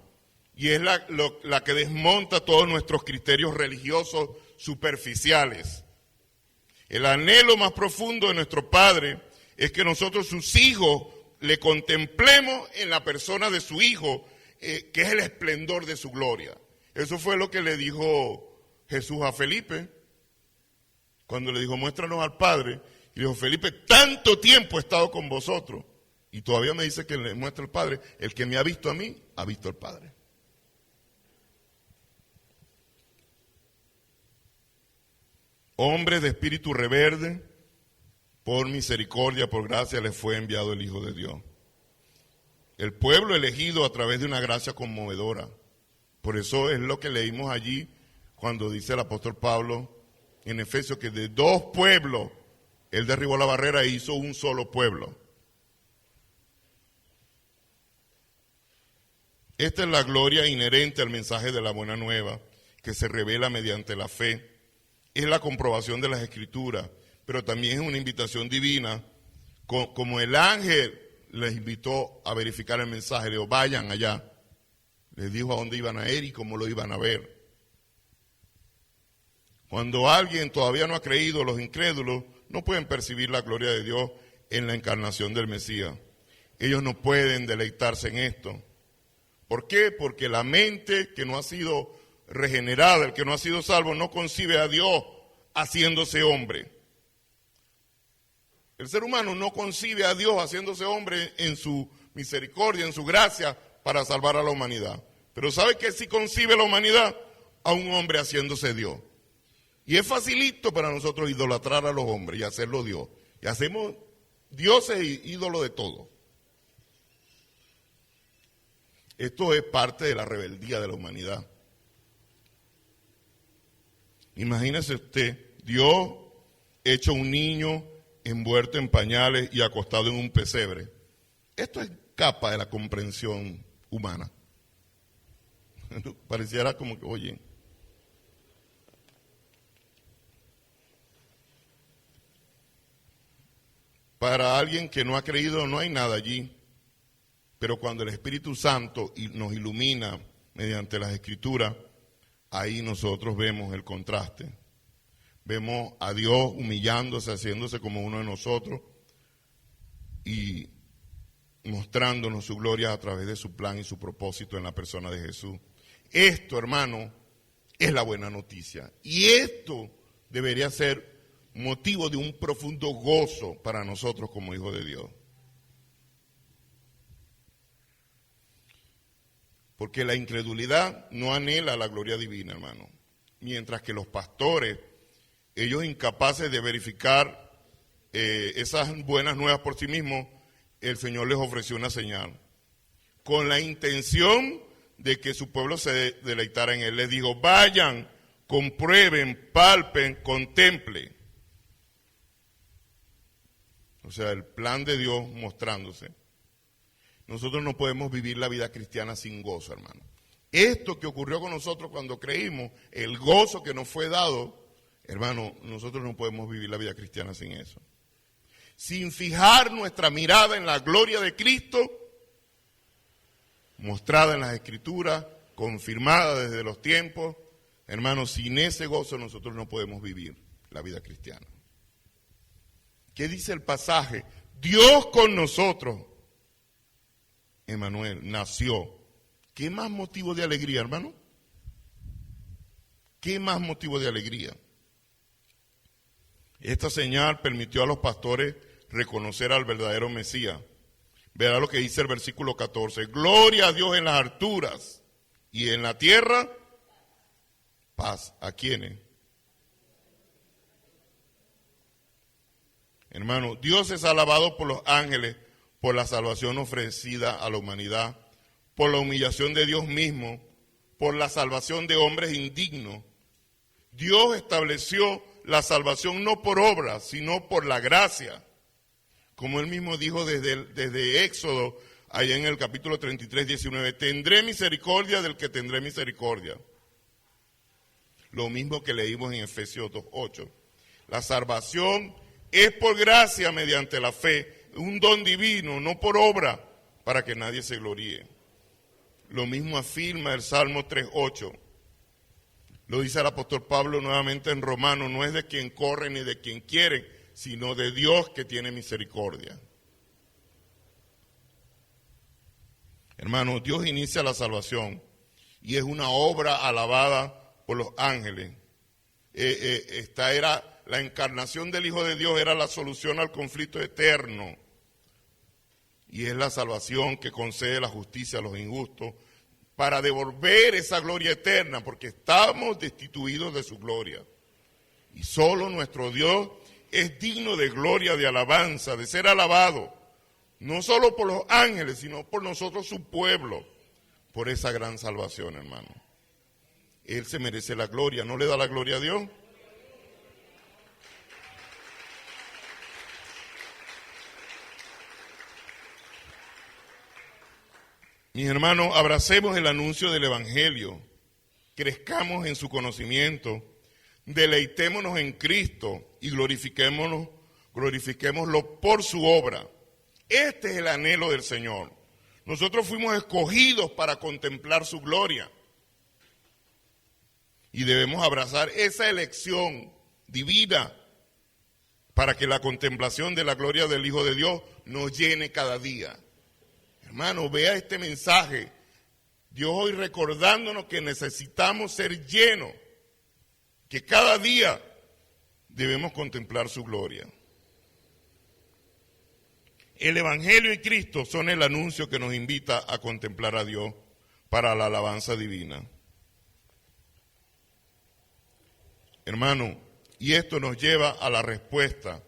y es la que desmonta todos nuestros criterios religiosos superficiales. El anhelo más profundo de nuestro Padre es que nosotros, sus hijos, le contemplemos en la persona de su Hijo, que es el esplendor de su gloria. Eso fue lo que le dijo Jesús a Felipe, cuando le dijo, muéstranos al Padre. Y dijo, Felipe, tanto tiempo he estado con vosotros, y todavía me dice que le muestra al Padre. El que me ha visto a mí, ha visto al Padre. Hombres de espíritu rebelde, por misericordia, por gracia, les fue enviado el Hijo de Dios. El pueblo elegido a través de una gracia conmovedora. Por eso es lo que leímos allí cuando dice el apóstol Pablo en Efesios que de dos pueblos él derribó la barrera e hizo un solo pueblo. Esta es la gloria inherente al mensaje de la buena nueva, que se revela mediante la fe. Es la comprobación de las Escrituras, pero también es una invitación divina, como el ángel les invitó a verificar el mensaje, le dijo, vayan allá. Les dijo a dónde iban a ir y cómo lo iban a ver. Cuando alguien todavía no ha creído, los incrédulos no pueden percibir la gloria de Dios en la encarnación del Mesías. Ellos no pueden deleitarse en esto. ¿Por qué? Porque la mente que no ha sido regenerada, el que no ha sido salvo, no concibe a Dios haciéndose hombre. El ser humano no concibe a Dios haciéndose hombre en su misericordia, en su gracia, para salvar a la humanidad. Pero ¿sabe que sí concibe la humanidad? A un hombre haciéndose Dios. Y es facilito para nosotros idolatrar a los hombres y hacerlo Dios. Y hacemos dioses y ídolos de todo. Esto es parte de la rebeldía de la humanidad. Imagínese usted, Dios hecho un niño envuelto en pañales y acostado en un pesebre. Esto es capa de la comprensión humana. Pareciera como que, oye, para alguien que no ha creído no hay nada allí. Pero cuando el Espíritu Santo nos ilumina mediante las Escrituras, ahí nosotros vemos el contraste. Vemos a Dios humillándose, haciéndose como uno de nosotros y mostrándonos su gloria a través de su plan y su propósito en la persona de Jesús. Esto, hermano, es la buena noticia. Y esto debería ser motivo de un profundo gozo para nosotros como hijos de Dios. Porque la incredulidad no anhela la gloria divina, hermano. Mientras que los pastores, ellos incapaces de verificar esas buenas nuevas por sí mismos, el Señor les ofreció una señal. Con la intención de que su pueblo se deleitara en Él. Les dijo, vayan, comprueben, palpen, contemplen. O sea, el plan de Dios mostrándose. Nosotros no podemos vivir la vida cristiana sin gozo, hermano. Esto que ocurrió con nosotros cuando creímos, el gozo que nos fue dado, hermano, nosotros no podemos vivir la vida cristiana sin eso. Sin fijar nuestra mirada en la gloria de Cristo, mostrada en las Escrituras, confirmada desde los tiempos, Hermanos, sin ese gozo nosotros no podemos vivir la vida cristiana. ¿Qué dice el pasaje? Dios con nosotros. Emmanuel nació. ¿Qué más motivo de alegría, hermano? ¿Qué más motivo de alegría? Esta señal permitió a los pastores reconocer al verdadero Mesías. Verá lo que dice el versículo 14. Gloria a Dios en las alturas y en la tierra, paz. ¿A quiénes? Hermano, Dios es alabado por los ángeles por la salvación ofrecida a la humanidad, por la humillación de Dios mismo, por la salvación de hombres indignos. Dios estableció la salvación no por obra, sino por la gracia. Como él mismo dijo desde Éxodo, allá en el capítulo 33, 19, tendré misericordia del que tendré misericordia. Lo mismo que leímos en Efesios 2:8. La salvación es por gracia mediante la fe, un don divino, no por obra, para que nadie se gloríe. Lo mismo afirma el Salmo 3:8. Lo dice el apóstol Pablo nuevamente en Romanos, no es de quien corre ni de quien quiere, sino de Dios que tiene misericordia. Hermanos, Dios inicia la salvación y es una obra alabada por los ángeles. Esta era la encarnación del Hijo de Dios, era la solución al conflicto eterno. Y es la salvación que concede la justicia a los injustos para devolver esa gloria eterna, porque estamos destituidos de su gloria. Y solo nuestro Dios es digno de gloria, de alabanza, de ser alabado, no solo por los ángeles, sino por nosotros, su pueblo, por esa gran salvación, hermano. Él se merece la gloria, ¿no le da la gloria a Dios? Mis hermanos, abracemos el anuncio del Evangelio, crezcamos en su conocimiento, deleitémonos en Cristo y glorifiquémoslo por su obra. Este es el anhelo del Señor. Nosotros fuimos escogidos para contemplar su gloria y debemos abrazar esa elección divina para que la contemplación de la gloria del Hijo de Dios nos llene cada día. Hermano, vea este mensaje. Dios hoy recordándonos que necesitamos ser llenos, que cada día debemos contemplar su gloria. El Evangelio y Cristo son el anuncio que nos invita a contemplar a Dios para la alabanza divina. Hermano, y esto nos lleva a la respuesta,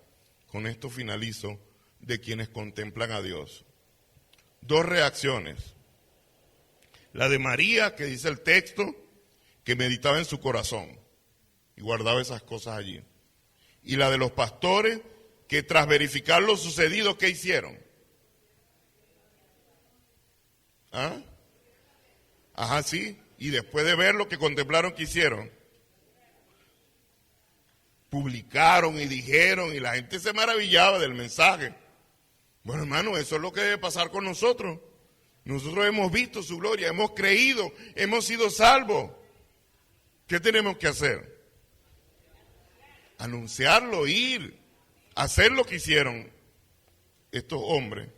con esto finalizo, de quienes contemplan a Dios. Dos reacciones. La de María, que dice el texto, que meditaba en su corazón y guardaba esas cosas allí. Y la de los pastores, que tras verificar lo sucedido, ¿qué hicieron? ¿Ah? Ajá, sí. Y después de ver lo que contemplaron, ¿qué hicieron? Publicaron y dijeron, y la gente se maravillaba del mensaje. Bueno, hermano, eso es lo que debe pasar con nosotros. Nosotros hemos visto su gloria, hemos creído, hemos sido salvos. ¿Qué tenemos que hacer? Anunciarlo, ir, hacer lo que hicieron estos hombres.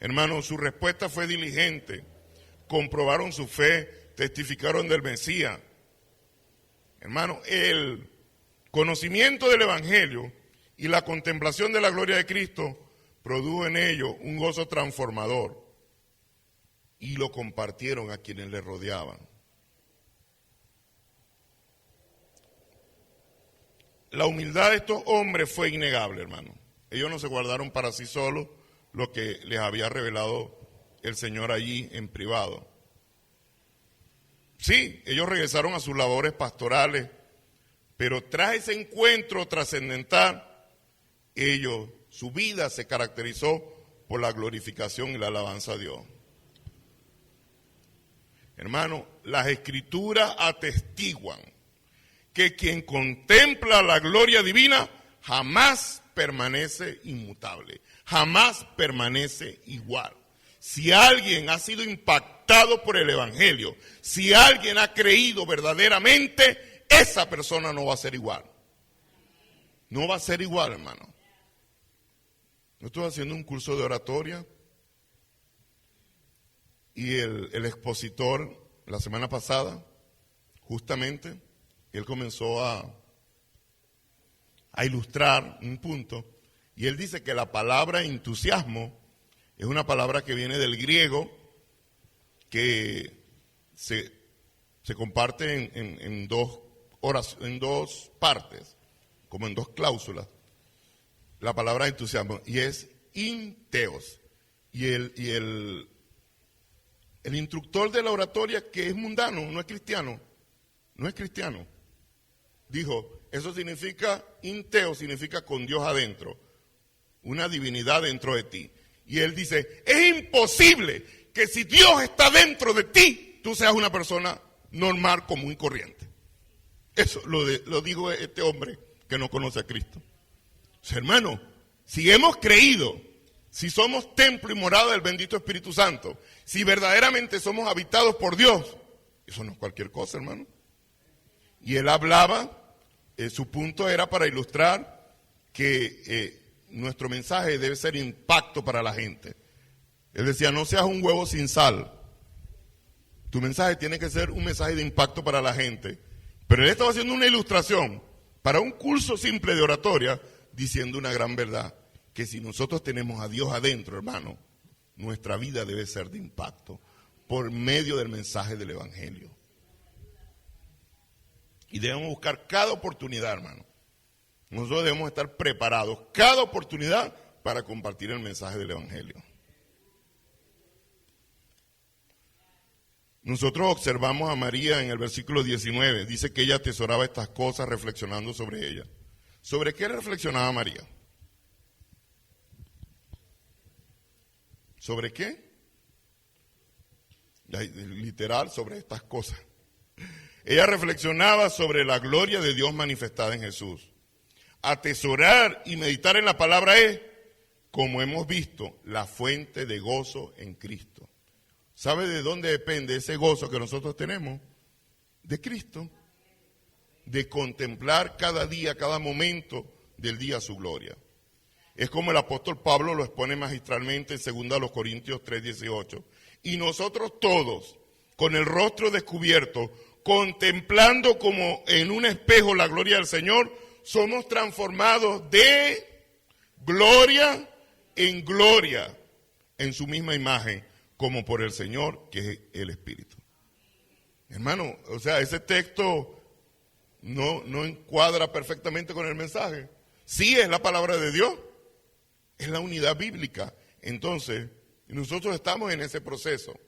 Hermano, su respuesta fue diligente. Comprobaron su fe, testificaron del Mesías. Hermano, el conocimiento del Evangelio y la contemplación de la gloria de Cristo produjo en ellos un gozo transformador y lo compartieron a quienes le rodeaban. La humildad de estos hombres fue innegable, hermano. Ellos no se guardaron para sí solos lo que les había revelado el Señor allí en privado. Sí, ellos regresaron a sus labores pastorales, pero tras ese encuentro trascendental, su vida se caracterizó por la glorificación y la alabanza a Dios. Hermano, las Escrituras atestiguan que quien contempla la gloria divina jamás permanece inmutable, jamás permanece igual. si alguien ha sido impactado por el Evangelio, si alguien ha creído verdaderamente, esa persona no va a ser igual. No va a ser igual, hermano. Yo estuve haciendo un curso de oratoria y el expositor la semana pasada, justamente, él comenzó a ilustrar un punto y él dice que la palabra entusiasmo es una palabra que viene del griego que se comparte en dos partes, como en dos cláusulas. La palabra entusiasmo, y es inteos. Y el instructor de la oratoria, que es mundano, no es cristiano, dijo, eso significa, inteo significa con Dios adentro, una divinidad dentro de ti. Y él dice, es imposible que si Dios está dentro de ti, tú seas una persona normal, común y corriente. Eso lo digo este hombre que no conoce a Cristo. Hermano, si hemos creído, si somos templo y morada del bendito Espíritu Santo, si verdaderamente somos habitados por Dios, eso no es cualquier cosa, hermano. Y él hablaba, su punto era para ilustrar que nuestro mensaje debe ser impacto para la gente. Él decía, no seas un huevo sin sal. Tu mensaje tiene que ser un mensaje de impacto para la gente. Pero él estaba haciendo una ilustración para un curso simple de oratoria, diciendo una gran verdad, que si nosotros tenemos a Dios adentro, hermano, nuestra vida debe ser de impacto por medio del mensaje del Evangelio. Y debemos buscar cada oportunidad, hermano. Nosotros debemos estar preparados cada oportunidad para compartir el mensaje del Evangelio. Nosotros observamos a María en el versículo 19, dice que ella atesoraba estas cosas reflexionando sobre ellas. ¿Sobre qué reflexionaba María? ¿Sobre qué? Literal, sobre estas cosas. Ella reflexionaba sobre la gloria de Dios manifestada en Jesús. Atesorar y meditar en la palabra es, como hemos visto, la fuente de gozo en Cristo. ¿Sabe de dónde depende ese gozo que nosotros tenemos? De Cristo. De contemplar cada día, cada momento del día su gloria. Es como el apóstol Pablo lo expone magistralmente en 2 Corintios 3:18. Y nosotros todos, con el rostro descubierto, contemplando como en un espejo la gloria del Señor, somos transformados de gloria en gloria, en su misma imagen, como por el Señor, que es el Espíritu. Hermano, o sea, ese texto no encuadra perfectamente con el mensaje. Sí es la palabra de Dios, es la unidad bíblica. Entonces, nosotros estamos en ese proceso.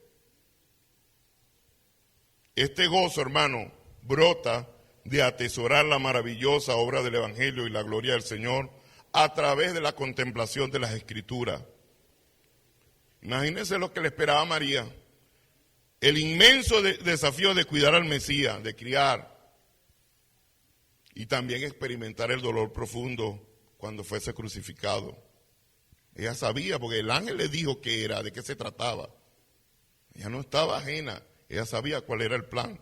Este gozo, hermano, brota de atesorar la maravillosa obra del Evangelio y la gloria del Señor a través de la contemplación de las Escrituras. Imagínense lo que le esperaba a María. El inmenso desafío de cuidar al Mesías, de criar. Y también experimentar el dolor profundo cuando fuese crucificado. Ella sabía, porque el ángel le dijo qué era, de qué se trataba. Ella no estaba ajena, ella sabía cuál era el plan.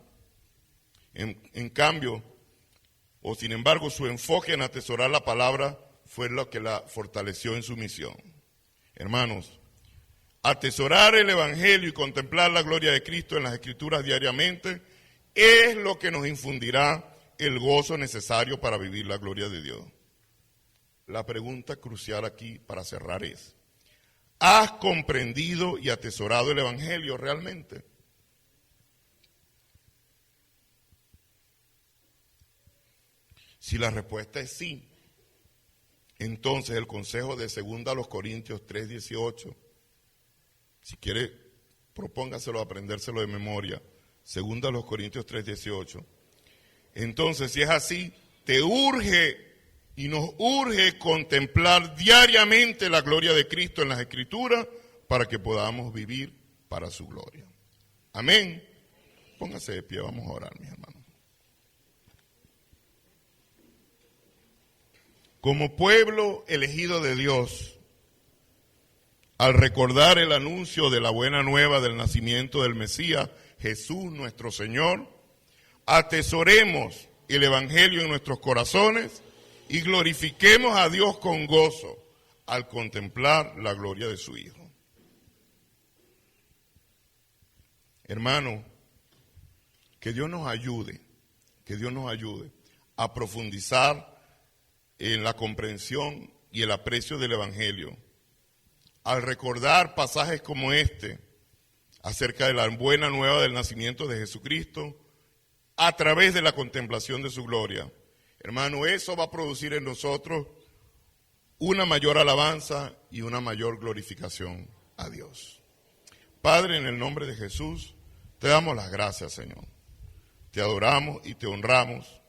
En cambio, o sin embargo, su enfoque en atesorar la palabra fue lo que la fortaleció en su misión. Hermanos, atesorar el Evangelio y contemplar la gloria de Cristo en las Escrituras diariamente es lo que nos infundirá el gozo necesario para vivir la gloria de Dios. La pregunta crucial aquí para cerrar es, ¿has comprendido y atesorado el Evangelio realmente? Si la respuesta es sí, entonces el consejo de 2 Corintios 3:18, si quiere, propóngaselo, aprendérselo de memoria, 2 Corintios 3:18. Entonces, si es así, te urge y nos urge contemplar diariamente la gloria de Cristo en las Escrituras para que podamos vivir para su gloria. Amén. Póngase de pie, vamos a orar, mis hermanos. Como pueblo elegido de Dios, al recordar el anuncio de la buena nueva del nacimiento del Mesías, Jesús nuestro Señor, atesoremos el Evangelio en nuestros corazones y glorifiquemos a Dios con gozo al contemplar la gloria de su Hijo. Hermano, que Dios nos ayude a profundizar en la comprensión y el aprecio del Evangelio, al recordar pasajes como este acerca de la buena nueva del nacimiento de Jesucristo a través de la contemplación de su gloria. Hermano, eso va a producir en nosotros una mayor alabanza y una mayor glorificación a Dios. Padre, en el nombre de Jesús, te damos las gracias, Señor. Te adoramos y te honramos,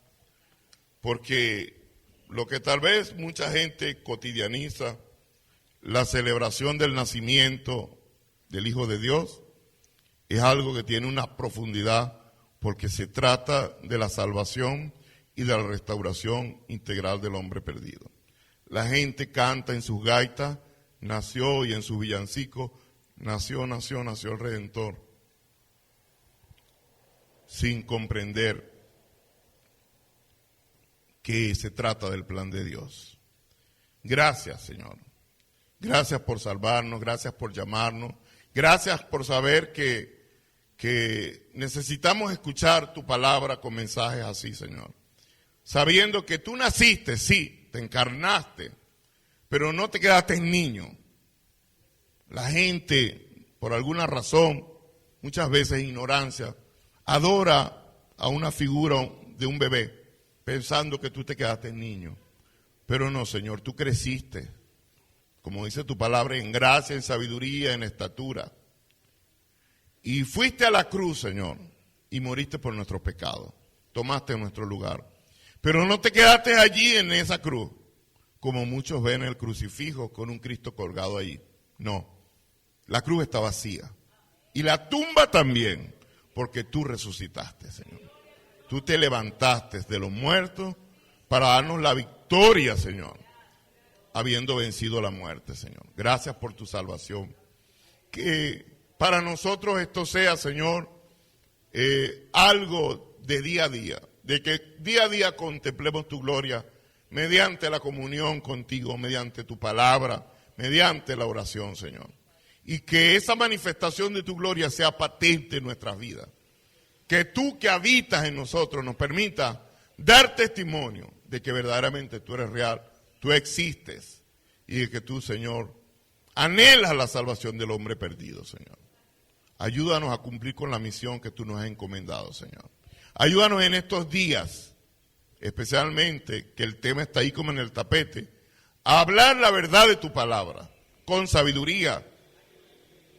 porque lo que tal vez mucha gente cotidianiza, la celebración del nacimiento del Hijo de Dios, es algo que tiene una profundidad, porque se trata de la salvación y de la restauración integral del hombre perdido. La gente canta en sus gaitas, nació, y en sus villancicos, nació el Redentor, sin comprender que se trata del plan de Dios. Gracias, Señor. Gracias por salvarnos, gracias por llamarnos, gracias por saber que necesitamos escuchar tu palabra con mensajes así, Señor. Sabiendo que tú naciste, sí, te encarnaste, pero no te quedaste niño. La gente, por alguna razón, muchas veces ignorancia, adora a una figura de un bebé, pensando que tú te quedaste niño. Pero no, Señor, tú creciste, como dice tu palabra, en gracia, en sabiduría, en estatura. Y fuiste a la cruz, Señor, y moriste por nuestros pecados. Tomaste nuestro lugar. Pero no te quedaste allí en esa cruz, como muchos ven el crucifijo con un Cristo colgado ahí. No, la cruz está vacía. Y la tumba también, porque tú resucitaste, Señor. Tú te levantaste de los muertos para darnos la victoria, Señor, habiendo vencido la muerte, Señor. Gracias por tu salvación. Que para nosotros esto sea, Señor, algo de día a día, de que día a día contemplemos tu gloria mediante la comunión contigo, mediante tu palabra, mediante la oración, Señor. Y que esa manifestación de tu gloria sea patente en nuestras vidas. Que tú que habitas en nosotros nos permita dar testimonio de que verdaderamente tú eres real, tú existes, y de que tú, Señor, anhelas la salvación del hombre perdido, Señor. Ayúdanos a cumplir con la misión que tú nos has encomendado, Señor. Ayúdanos en estos días, especialmente, que el tema está ahí como en el tapete, a hablar la verdad de tu palabra, con sabiduría,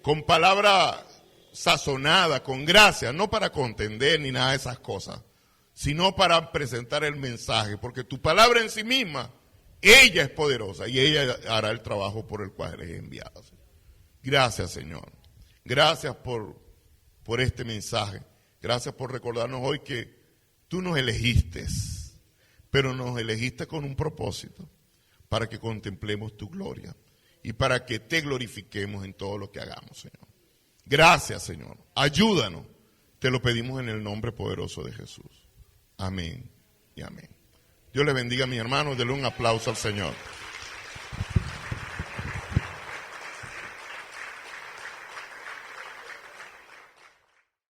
con palabra sazonada, con gracia, no para contender ni nada de esas cosas, sino para presentar el mensaje, porque tu palabra en sí misma, ella es poderosa y ella hará el trabajo por el cual eres enviado. Gracias, Señor. Gracias por este mensaje. Gracias por recordarnos hoy que tú nos elegiste, pero nos elegiste con un propósito, para que contemplemos tu gloria y para que te glorifiquemos en todo lo que hagamos, Señor. Gracias, Señor. Ayúdanos. Te lo pedimos en el nombre poderoso de Jesús. Amén y amén. Dios les bendiga, mis hermanos. Denle un aplauso al Señor.